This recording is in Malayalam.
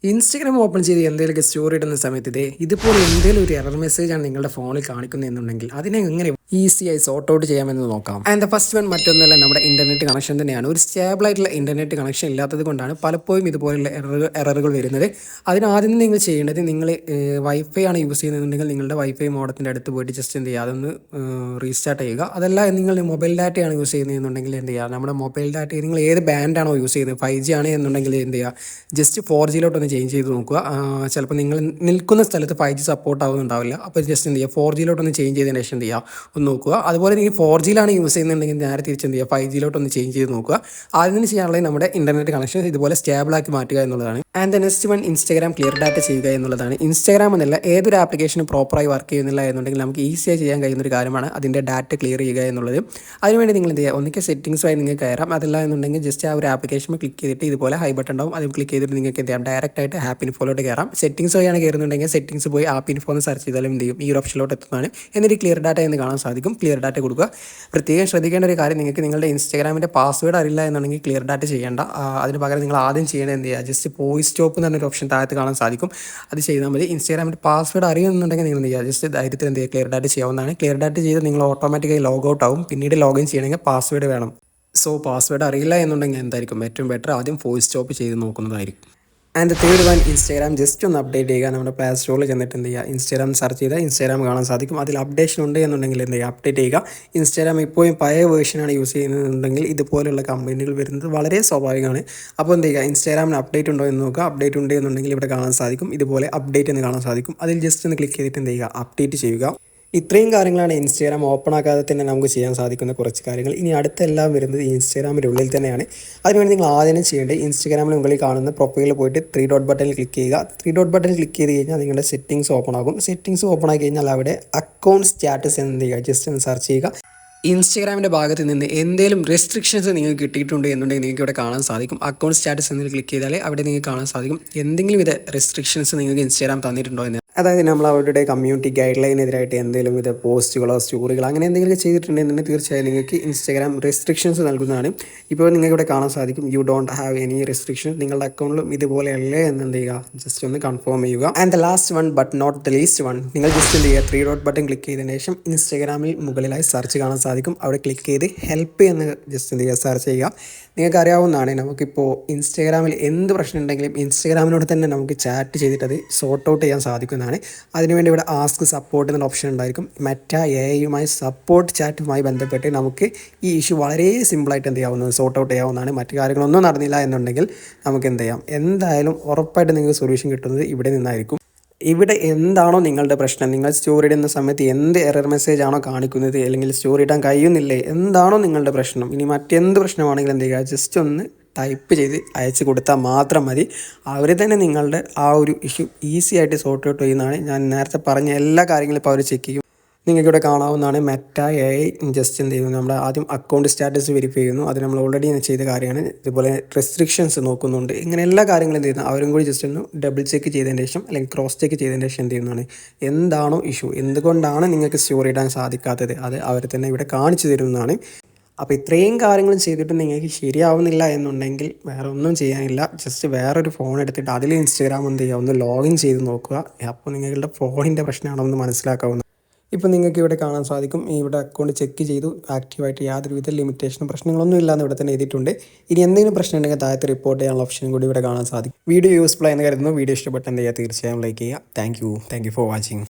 ഇൻസ്റ്റാഗ്രാം ഓപ്പൺ ചെയ്ത് എന്തെങ്കിലുമൊക്കെ സ്റ്റോറി ഇടുന്ന സമയത്ത് ഇതുപോലെ എന്തെങ്കിലും ഒരു എറർ മെസ്സേജാണ് നിങ്ങളുടെ ഫോണിൽ കാണിക്കുന്നതെന്നുണ്ടെങ്കിൽ അതിനെ എങ്ങനെ ഈസിയായി സോർട്ട് ഔട്ട് ചെയ്യാമെന്ന് നോക്കാം. ആൻഡ് ദ ഫസ്റ്റ് വൺ മറ്റൊന്നല്ല, നമ്മുടെ ഇന്റർനെറ്റ് കണക്ഷൻ തന്നെയാണ്. ഒരു സ്റ്റേബിൾ ആയിട്ടുള്ള ഇന്റർനെറ്റ് കണക്ഷൻ ഇല്ലാത്തത് കൊണ്ടാണ് പലപ്പോഴും ഇതുപോലുള്ള എററുകൾ വരുന്നത്. അതിനാദ്യം നിങ്ങൾ ചെയ്യേണ്ടത്, നിങ്ങൾ വൈഫൈ ആണ് യൂസ് ചെയ്യുന്നതെന്നുണ്ടെങ്കിൽ നിങ്ങളുടെ വൈഫൈ മോഡത്തിൻ്റെ അടുത്ത് പോയിട്ട് ജസ്റ്റ് എന്ത് ചെയ്യുക, അതൊന്ന് റീസ്റ്റാർട്ട് ചെയ്യുക. അതല്ല നിങ്ങൾ മൊബൈൽ ഡാറ്റയാണ് യൂസ് ചെയ്യുന്നതെന്നുണ്ടെങ്കിൽ എന്ത് ചെയ്യുക, നമ്മുടെ മൊബൈൽ ഡാറ്റ നിങ്ങൾ ഏത് ബാൻഡാണോ യൂസ് ചെയ്യുന്നത്, 5G ആണ് എന്നുണ്ടെങ്കിൽ എന്ത് ചെയ്യുക, ജസ്റ്റ് 4Gയിലോട്ടൊന്ന് ചേഞ്ച് ചെയ്ത് നോക്കുക. ചിലപ്പോൾ നിങ്ങൾ നിൽക്കുന്ന സ്ഥലത്ത് 5G സപ്പോർട്ട് ആവുന്നുണ്ടാവില്ല. അപ്പോൾ ജസ്റ്റ് എന്ത് ചെയ്യുക, 4Gയിലോട്ടൊന്ന് ചേഞ്ച് ചെയ്തതിന് ശേഷം എന്ത് ചെയ്യുക, ഒന്ന് നോക്കുക. അതുപോലെ നിങ്ങൾ 4Gയിലാണ് യൂസ് ചെയ്യുന്നുണ്ടെങ്കിൽ നേരെ തിരിച്ച് എന്ത് ചെയ്യുക, 5Gയിലോട്ടൊന്ന് ചേഞ്ച് ചെയ്ത് നോക്കുക. ആദ്യം ചെയ്യാനുള്ളത് നമ്മുടെ ഇന്റർനെറ്റ് കണക്ഷൻ ഇതുപോലെ സ്റ്റേബിളാക്കി മാറ്റുക എന്നുള്ളതാണ്. And the next one, Instagram clear data ചെയ്യുക എന്നുള്ളതാണ്. ഇൻസ്റ്റാഗ്രാം എന്നല്ല, ഏതൊരു ആപ്ലിക്കേഷനും പ്രോപ്പറായി വർക്ക് ചെയ്യുന്നില്ല എന്നുണ്ടെങ്കിൽ നമുക്ക് ഈസിയായി ചെയ്യാൻ കഴിയുന്ന ഒരു കാര്യമാണ് അതിൻ്റെ ഡാറ്റ ക്ലിയർ ചെയ്യുക എന്നുള്ളത്. അതിനുവേണ്ടി നിങ്ങൾ എന്ത് ചെയ്യുക, ഒന്നിക്കെ സെറ്റിംഗ്സ് വഴി നിങ്ങൾക്ക് കയറാം. അതല്ല എന്നുണ്ടെങ്കിൽ ജസ്റ്റ് ആ ഒരു ആപ്ലിക്കേഷൻ ക്ലിക്ക് ചെയ്തിട്ട് ഇതുപോലെ ഹൈ ബട്ടൺ ഉണ്ടാവും, അത് ക്ലിക്ക് ചെയ്തിട്ട് നിങ്ങൾക്ക് എന്ത് ചെയ്യാം, ഡയറക്റ്റ് ആയിട്ട് ആപ്പ് ഇൻഫോയിലോട്ട് കയറാം. സെറ്റിംഗ്സ് വഴിയാണ് കയറുന്നുണ്ടെങ്കിൽ സെറ്റിംഗ്സ് പോയി ആപ്പ് ഇൻഫോ എന്ന് സെർച്ച് ചെയ്താലും എന്ത് ചെയ്യും, ഈ ഒരു ഓപ്ഷനിലോട്ട് എത്തുന്നതാണ്. എന്നിട്ട് ക്ലിയർ ഡാറ്റ എന്ന് കാണാൻ സാധിക്കും. ക്ലിയർ ഡാറ്റ കൊടുക്കുക. പ്രത്യേകം ശ്രദ്ധിക്കേണ്ട ഒരു കാര്യം, നിങ്ങൾക്ക് നിങ്ങളുടെ ഇൻസ്റ്റാഗ്രാമിൻ്റെ പാസ്വേഡ് അറിയില്ല എന്നുണ്ടെങ്കിൽ ക്ലിയർ ഡാറ്റ ചെയ്യേണ്ട. അതിന് പകരം നിങ്ങൾ ആദ്യം ചെയ്യേണ്ടത് എന്ത് ചെയ്യുക, ജസ്റ്റ് പോയിസ് സ്റ്റോപ്പ് എന്ന് പറഞ്ഞൊരു ഓപ്ഷൻ താഴത്ത് കാണാൻ സാധിക്കും, അത് ചെയ്താൽ മതി. ഇൻസ്റ്റാഗ്രാമിൻ്റെ പാസ്വേഡ് അറിയുന്നുണ്ടെങ്കിൽ നിങ്ങൾ എന്ത് ചെയ്യുക, ജസ്റ്റ് ധൈര്യത്തിൽ എന്ത് ചെയ്യുക, ക്ലിയർ ഡാറ്റ ചെയ്യാവുന്നതാണ്. ക്ലിയർ ഡാറ്റ ചെയ്ത് നിങ്ങൾ ഓട്ടോമാറ്റിക്കായി ലോഗ് ഔട്ട് ആവും. പിന്നീട് ലോഗിൻ ചെയ്യണമെങ്കിൽ പാസ്വേഡ് വേണം. സോ പാസ്വേഡ് അറിയില്ല എന്നുണ്ടെങ്കിൽ എന്തായിരിക്കും ഏറ്റവും ബെറ്റർ, ആദ്യം വോയിസ് സ്റ്റോപ്പ് ചെയ്ത് നോക്കുന്നതായിരിക്കും. And third one, Instagram just ഒന്ന് അപ്ഡേറ്റ് ചെയ്യുക. നമ്മുടെ പ്ലേ സ്റ്റോറിൽ ചെന്നിട്ട് എന്ത് ചെയ്യുക, ഇൻസ്റ്റാഗ്രാം സെർച്ച് ചെയ്താൽ ഇൻസ്റ്റാഗ്രാം കാണാൻ സാധിക്കും. അതിൽ അപ്ഡേഷൻ ഉണ്ട് എന്നുണ്ടെങ്കിൽ എന്ത് ചെയ്യുക, അപ്ഡേറ്റ് ചെയ്യുക. ഇൻസ്റ്റാഗ്രാം ഇപ്പോഴും പഴയ വേർഷനാണ് യൂസ് ചെയ്യുന്നതെന്നുണ്ടെങ്കിൽ ഇതുപോലുള്ള കംപ്ലൈൻറ്റുകൾ വരുന്നത് വളരെ സ്വാഭാവികമാണ്. അപ്പോൾ എന്ത് ചെയ്യുക, ഇൻസ്റ്റാഗ്രാമിന് അപ്ഡേറ്റ് ഉണ്ടോ എന്ന് നോക്കുക. അപ്ഡേറ്റ് ഉണ്ട് എന്നുണ്ടെങ്കിൽ ഇവിടെ കാണാൻ സാധിക്കും, ഇതുപോലെ അപ്ഡേറ്റ് എന്ന് കാണാൻ സാധിക്കും. അതിൽ ജസ്റ്റ് ഒന്ന് ക്ലിക്ക് ചെയ്തിട്ട് എന്ത് ചെയ്യുക, അപ്ഡേറ്റ് ചെയ്യുക. ഇത്രയും കാര്യങ്ങളാണ് ഇൻസ്റ്റാഗ്രാം ഓപ്പൺ ആക്കാതെ തന്നെ നമുക്ക് ചെയ്യാൻ സാധിക്കുന്ന കുറച്ച് കാര്യങ്ങൾ. ഇനി അടുത്തെല്ലാം വരുന്നത് ഇൻസ്റ്റാഗ്രാമിൻ്റെ ഉള്ളിൽ തന്നെയാണ്. അതിനുവേണ്ടി നിങ്ങൾ ആദ്യം ചെയ്യേണ്ടത്, ഇൻസ്റ്റാഗ്രാമിൽ മുകളിൽ കാണുന്ന പ്രൊഫൈലിൽ പോയിട്ട് 3 ഡോട്ട് ബട്ടണിൽ ക്ലിക്ക് ചെയ്യുക. 3 ഡോട്ട് ബട്ടണിൽ ക്ലിക്ക് ചെയ്ത് കഴിഞ്ഞാൽ നിങ്ങളുടെ സെറ്റിംഗ്സ് ഓപ്പൺ ആകും. സെറ്റിംഗ്സ് ഓപ്പൺ ആക്കി കഴിഞ്ഞാൽ അവിടെ അക്കൗണ്ട് സ്റ്റാറ്റസ് എന്ത് ചെയ്യുക, ജസ്റ്റ് ഒന്ന് സെർച്ച് ചെയ്യുക. ഇൻസ്റ്റാഗ്രാമിൻ്റെ ഭാഗത്ത് നിന്ന് എന്തെങ്കിലും റെസ്ട്രിക്ഷൻസ് നിങ്ങൾക്ക് കിട്ടിയിട്ടുണ്ട് എന്നുണ്ടെങ്കിൽ നിങ്ങൾക്ക് ഇവിടെ കാണാൻ സാധിക്കും. അക്കൗണ്ട് സ്റ്റാറ്റസ് എന്നതിൽ ക്ലിക്ക് ചെയ്താൽ അവിടെ നിങ്ങൾക്ക് കാണാൻ സാധിക്കും എന്തെങ്കിലും വിധ റെസ്ട്രിക്ഷൻസ് നിങ്ങൾക്ക് ഇൻസ്റ്റാഗ്രാം തന്നിട്ടുണ്ടോ എന്ന്. അതായത് നമ്മൾ അവരുടെ കമ്മ്യൂണിറ്റി ഗൈഡ് ലൈനെതിരായിട്ട് എന്തെങ്കിലും വിധ പോസ്റ്റുകളോ സ്റ്റോറികളോ അങ്ങനെ എന്തെങ്കിലും ചെയ്തിട്ടുണ്ടെങ്കിൽ തീർച്ചയായും നിങ്ങൾക്ക് ഇൻസ്റ്റാഗ്രാം റെസ്ട്രിക്ഷൻസ് നൽകുന്നതാണ്. ഇപ്പോൾ നിങ്ങൾക്ക് ഇവിടെ കാണാൻ സാധിക്കും, you don't have any restriction. നിങ്ങളുടെ അക്കൗണ്ടിലും ഇതുപോലെയല്ലേ എന്ന് എന്ത് ചെയ്യുക, ജസ്റ്റ് ഒന്ന് കൺഫേം ചെയ്യുക. And the last one but not the least one, നിങ്ങൾ ജസ്റ്റ് എന്ത് ചെയ്യുക, 3 ഡോട്ട് ബട്ടൺ ക്ലിക്ക് ചെയ്തതിന് ശേഷം ഇൻസ്റ്റാഗ്രാമിൽ മുകളിലായി സെർച്ച് കാണാൻ സാധിക്കും. അവിടെ ക്ലിക്ക് ചെയ്ത് ഹെൽപ്പ് എന്ന് ജസ്റ്റ് എന്ത് ചെയ്യുക, സെർച്ച് ചെയ്യുക. നിങ്ങൾക്ക് അറിയാവുന്നതാണ്, നമുക്കിപ്പോൾ ഇൻസ്റ്റാഗ്രാമിൽ എന്ത് പ്രശ്നം ഉണ്ടെങ്കിലും ഇൻസ്റ്റാഗ്രാമിനോട് തന്നെ നമുക്ക് ചാറ്റ് ചെയ്തിട്ട് അത് സോർട്ട് ഔട്ട് ചെയ്യാൻ സാധിക്കുന്നതാണ്. അതിനുവേണ്ടി ഇവിടെ ആസ്ക് സപ്പോർട്ട് എന്ന ഓപ്ഷൻ ഉണ്ടായിരിക്കും. മെറ്റ എഐയുമായി സപ്പോർട്ട് ചാറ്റുമായി ബന്ധപ്പെട്ട് നമുക്ക് ഈ ഇഷ്യൂ വളരെ സിമ്പിളായിട്ട് എന്ത് ചെയ്യാവുന്നത്, സോർട്ട് ഔട്ട് ചെയ്യാവുന്നതാണ്. മറ്റു കാര്യങ്ങളൊന്നും നടന്നില്ല എന്നുണ്ടെങ്കിൽ നമുക്ക് എന്ത് ചെയ്യാം, എന്തായാലും ഉറപ്പായിട്ട് നിങ്ങൾക്ക് സൊല്യൂഷൻ കിട്ടുന്നത് ഇവിടെ നിന്നായിരിക്കും. ഇവിടെ എന്താണോ നിങ്ങളുടെ പ്രശ്നം, നിങ്ങൾ സ്റ്റോറി ഇടുന്ന സമയത്ത് എന്ത് എറർ മെസ്സേജ് ആണോ കാണിക്കുന്നത്, അല്ലെങ്കിൽ സ്റ്റോറി ഇടാൻ കഴിയുന്നില്ലേ, എന്താണോ നിങ്ങളുടെ പ്രശ്നം, ഇനി മറ്റെന്ത് പ്രശ്നമാണെങ്കിലും എന്ത് ചെയ്യുക, ജസ്റ്റ് ഒന്ന് ടൈപ്പ് ചെയ്ത് അയച്ചു കൊടുത്താൽ മാത്രം മതി. അവർ തന്നെ നിങ്ങളുടെ ആ ഒരു ഇഷ്യൂ ഈസി ആയിട്ട് സോർട്ട് ഔട്ട് ചെയ്യുന്നതാണ്. ഞാൻ നേരത്തെ പറഞ്ഞ എല്ലാ കാര്യങ്ങളും ഇപ്പോൾ അവർ ചെക്ക് ചെയ്യും. നിങ്ങൾക്കിവിടെ കാണാവുന്നതാണ് മെറ്റ എഐ ജസ്റ്റ് എന്ത് ചെയ്യുന്നു, നമ്മുടെ ആദ്യം അക്കൗണ്ട് സ്റ്റാറ്റസ് വെരിഫൈ ചെയ്യുന്നു. അത് നമ്മൾ ഓൾറെഡി ചെയ്ത കാര്യമാണ്. ഇതുപോലെ റെസ്ട്രിക്ഷൻസ് നോക്കുന്നുണ്ട്. ഇങ്ങനെ എല്ലാ കാര്യങ്ങളും എന്ത് ചെയ്യുന്നു, അവരും കൂടി ജസ്റ്റ് ഒന്ന് ഡബിൾ ചെക്ക് ചെയ്തതിന് ശേഷം അല്ലെങ്കിൽ ക്രോസ് ചെക്ക് ചെയ്തതിന് ശേഷം എന്ത് ചെയ്യുന്നതാണ്, എന്താണോ ഇഷ്യൂ, എന്തുകൊണ്ടാണ് നിങ്ങൾക്ക് സ്റ്റോറി ഇടാൻ സാധിക്കാത്തത്, അത് അവർ തന്നെ ഇവിടെ കാണിച്ചു തരുന്നതാണ്. അപ്പോൾ ഇത്രയും കാര്യങ്ങളും ചെയ്തിട്ട് നിങ്ങൾക്ക് ശരിയാവുന്നില്ല എന്നുണ്ടെങ്കിൽ വേറെ ഒന്നും ചെയ്യാനില്ല. ജസ്റ്റ് വേറൊരു ഫോൺ എടുത്തിട്ട് അതിൽ ഇൻസ്റ്റാഗ്രാം എന്ത് ചെയ്യുക, ഒന്ന് ലോഗിൻ ചെയ്ത് നോക്കുക. അപ്പോൾ നിങ്ങളുടെ ഫോണിൻ്റെ പ്രശ്നമാണോ എന്ന് മനസ്സിലാക്കാവുന്നത്. ഇപ്പോൾ നിങ്ങൾക്ക് ഇവിടെ കാണാൻ സാധിക്കും, ഇവിടെ അക്കൗണ്ട് ചെക്ക് ചെയ്തു, ആക്റ്റീവായിട്ട് യാതൊരുവിധ ലിമിറ്റേഷനും പ്രശ്നങ്ങളൊന്നും ഇല്ലാന്ന് ഇവിടെ തന്നെ എഴുതിയിട്ടുണ്ട്. ഇനി എന്തെങ്കിലും പ്രശ്നം ഉണ്ടെങ്കിൽ താഴത്ത് റിപ്പോർട്ട് ചെയ്യാനുള്ള ഓപ്ഷനും കൂടി ഇവിടെ കാണാൻ സാധിക്കും. വീഡിയോ യൂസ്ഫുൾ ആയെന്ന് കരുതുന്നു. വീഡിയോ ഇഷ്ടപ്പെട്ടെന്ന് ചെയ്യുക, തീർച്ചയായും ലൈക്ക് ചെയ്യുക. Thank you for watching.